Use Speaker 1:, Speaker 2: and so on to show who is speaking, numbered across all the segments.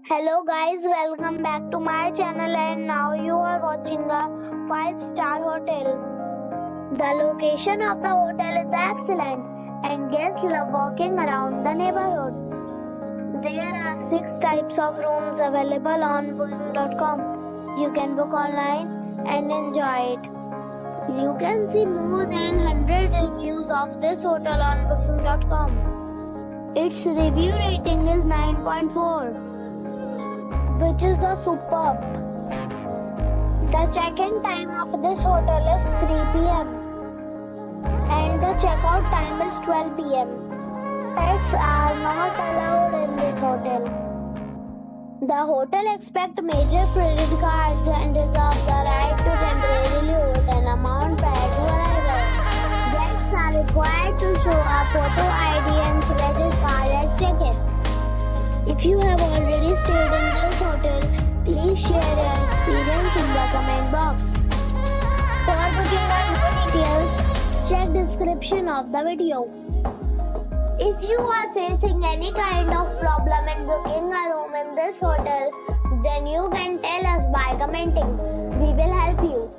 Speaker 1: Hello guys, welcome back to my channel and now you are watching a 5-star hotel. The location of the hotel is excellent and guests love walking around the neighborhood. There are 6 types of rooms available on booking.com. You can book online and enjoy it. You can see more than 100 reviews of this hotel on booking.com. Its review rating is 9.4. which is the superb. The check-in time of this hotel is 3 p.m. and the check-out time is 12 p.m. Pets are not allowed in this hotel. The hotel accepts major credit cards and reserves the right to temporarily hold an amount prior to arrival. Guests are required to show a photo ID and credit card at check-in. If you have already stayed in this hotel, please share your experience in the comment box. For booking or more details, check description of the video. If you are facing any kind of problem in booking a room in this hotel, then you can tell us by commenting. We will help you.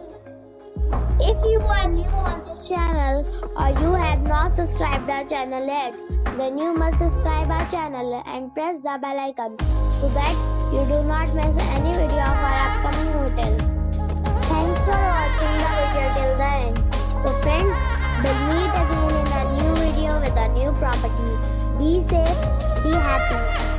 Speaker 1: If you are new on this channel or you have not subscribed our channel yet, then you must subscribe our channel and press the bell icon so that you do not miss any video of our upcoming hotel. Thanks for watching the video till the end. So friends, we'll meet again in a new video with a new property. Be safe, be happy.